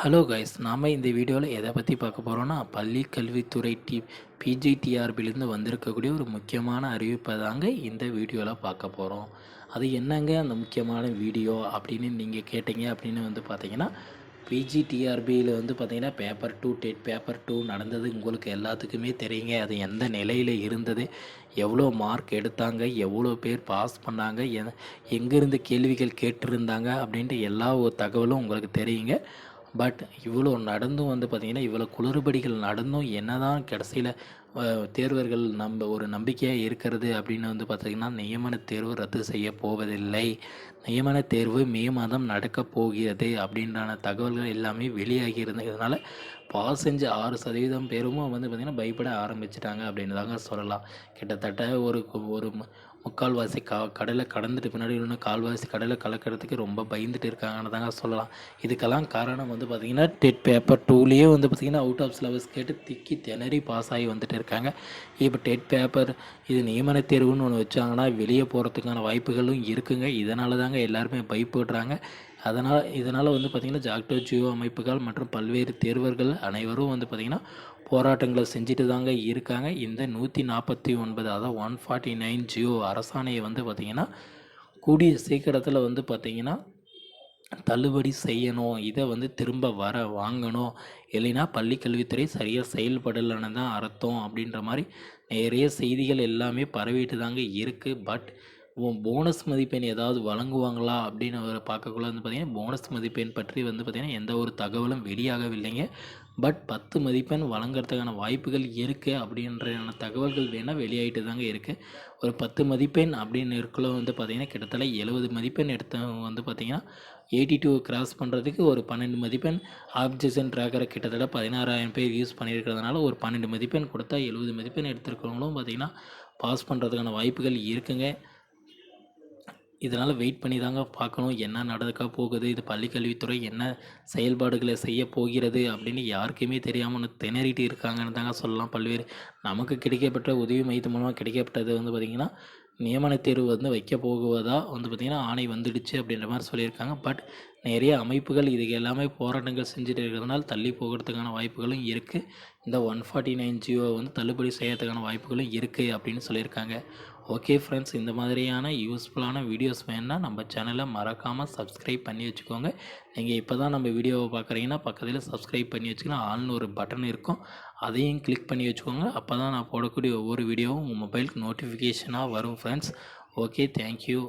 Hello guys, நாம் இந்த வீடியோவில் எதை பற்றி பார்க்க போகிறோன்னா பள்ளி கல்வித்துறை பிஜிடிஆர்பிலேருந்து வந்திருக்கக்கூடிய ஒரு முக்கியமான அறிவிப்பை தாங்க இந்த வீடியோவில் பார்க்க போகிறோம். அது என்னங்க அந்த முக்கியமான வீடியோ அப்படின்னு நீங்கள் கேட்டீங்க அப்படின்னு பார்த்தீங்கன்னா, பிஜிடிஆர்பியில் பார்த்தீங்கன்னா பேப்பர் 2 டெட் பேப்பர் 2 நடந்தது உங்களுக்கு எல்லாத்துக்குமே தெரியுங்க. அது எந்த நிலையில் இருந்தது, எவ்வளோ மார்க் எடுத்தாங்க, எவ்வளோ பேர் பாஸ் பண்ணாங்க, எங்கேருந்து கேள்விகள் கேட்டிருந்தாங்க அப்படின்ட்டு எல்லா ஒரு தகவலும் உங்களுக்கு தெரியுங்க. பட் இவ்வளோ நடந்தும் பார்த்திங்கன்னா, இவ்வளோ குளறுபடிகள் நடந்தும் என்னதான் கடைசியில் தேர்வர்கள் ஒரு நம்பிக்கையாக இருக்கிறது அப்படின்னு பார்த்திங்கன்னா, நியமன தேர்வு ரத்து செய்ய போவதில்லை, நியமன தேர்வு மே மாதம் நடக்கப் போகிறது அப்படின்றான தகவல்கள் எல்லாமே வெளியாகி இருந்ததுனால பாஸ் செஞ்ச 6% பேரும் பார்த்திங்கன்னா பயப்பட ஆரம்பிச்சிட்டாங்க அப்படின்னு தாங்க சொல்லலாம். கிட்டத்தட்ட ஒரு ஒரு முக்கால்வாசி கடலை கடந்துட்டு பின்னாடி இன்னும் கால்வாசி கடலை கலக்கிறதுக்கு ரொம்ப பயந்துட்டு இருக்காங்கன்னு தாங்க சொல்லலாம். இதுக்கெல்லாம் காரணம் பார்த்திங்கன்னா, டெட் பேப்பர் 2லேயே பார்த்திங்கன்னா அவுட் ஆஃப் சிலபஸ் கேட்டு திக்கி திணறி பாஸ் ஆகி வந்துட்டு இருக்காங்க. இப்போ டெட் பேப்பர் இது நியமன தேர்வுன்னு ஒன்று வச்சாங்கன்னா வெளியே போகிறதுக்கான வாய்ப்புகளும் இருக்குங்க. இதனால தாங்க எல்லாருமே பயப்படுறாங்க. இதனால் பார்த்திங்கன்னா ஜாக்டோ ஜியோ அமைப்புகள் மற்றும் பல்வேறு தேர்வர்கள் அனைவரும் பார்த்திங்கன்னா போராட்டங்களை செஞ்சுட்டு தாங்க இருக்காங்க. இந்த 149 அதாவது 149 ஜியோ அரசாணையை பார்த்திங்கன்னா கூடிய சீக்கிரத்தில் பார்த்திங்கன்னா தள்ளுபடி செய்யணும். இதை திரும்ப வாங்கணும். இல்லைன்னா பள்ளிக்கல்வித்துறை சரியாக செயல்படலைன்னு தான் அர்த்தம் அப்படின்ற மாதிரி நிறைய செய்திகள் எல்லாமே பரவிட்டு தாங்க இருக்குது. பட் போனஸ் மதிப்பெண் ஏதாவது வழங்குவாங்களா அப்படின்னு பார்க்கக்குள்ள பார்த்திங்கன்னா, போனஸ் மதிப்பெண் பற்றி பார்த்திங்கன்னா எந்த ஒரு தகவலும் வெளியாகவில்லைங்க. பட் 10 மதிப்பெண் வழங்குறதுக்கான வாய்ப்புகள் இருக்குது அப்படின்ற தகவல்கள் வேணால் வெளியாகிட்டு தாங்க இருக்குது. ஒரு 10 மதிப்பெண் அப்படின்னு இருக்கல பார்த்திங்கன்னா கிட்டத்தட்ட 70 மதிப்பெண் எடுத்தவங்க பார்த்திங்கன்னா 82 கிராஸ் பண்ணுறதுக்கு ஒரு 12 மதிப்பெண் ஆப்ஜெக்ஷன் ட்ராக்கரை கிட்டத்தட்ட 16,000 பேர் யூஸ் பண்ணியிருக்கிறதுனால ஒரு 12 மதிப்பெண் கொடுத்தா 70 மதிப்பெண் எடுத்துருக்கிறவங்களும் பார்த்திங்கன்னா பாஸ் பண்ணுறதுக்கான வாய்ப்புகள் இருக்குங்க. இதனால் வெயிட் பண்ணி தாங்க பார்க்கணும் என்ன நடக்க போகுது, இது பள்ளிக்கல்வித்துறை என்ன செயல்பாடுகளை செய்ய போகிறது அப்படின்னு யாருக்குமே தெரியாமல் திணறிட்டு இருக்காங்கன்னு தாங்க சொல்லலாம். பல்வேறு நமக்கு கிடைக்கப்பட்ட உதவி மையத்து மூலமாக கிடைக்கப்பட்டது பார்த்திங்கன்னா நியமன தேர்வு வைக்க போகுவதாக பார்த்திங்கன்னா ஆணை வந்துடுச்சு அப்படின்ற மாதிரி சொல்லியிருக்காங்க. பட் நிறைய அமைப்புகள் இதுக்கு எல்லாமே போராட்டங்கள் செஞ்சுட்டு இருக்கிறதுனால தள்ளி போகிறதுக்கான வாய்ப்புகளும் இருக்குது. இந்த 149 ஜியோ தள்ளுபடி செய்யறதுக்கான வாய்ப்புகளும் இருக்குது அப்படின்னு சொல்லியிருக்காங்க. ஓகே ஃப்ரெண்ட்ஸ், இந்த மாதிரியான யூஸ்ஃபுல்லான வீடியோஸ் வேணுன்னா நம்ம சேனலை மறக்காமல் சப்ஸ்கிரைப் பண்ணி வச்சுக்கோங்க. நீங்கள் இப்போ தான் நம்ம வீடியோவை பார்க்குறீங்கன்னா பக்கத்தில் சப்ஸ்கிரைப் பண்ணி வச்சுக்கலாம். ஆல்னு ஒரு பட்டன் இருக்கும், அதையும் கிளிக் பண்ணி வச்சுக்கோங்க. அப்போ தான் நான் போடக்கூடிய ஒவ்வொரு வீடியோவும் உங்கள் மொபைலுக்கு நோட்டிஃபிகேஷனாக வரும் ஃப்ரெண்ட்ஸ். Okay, thank you.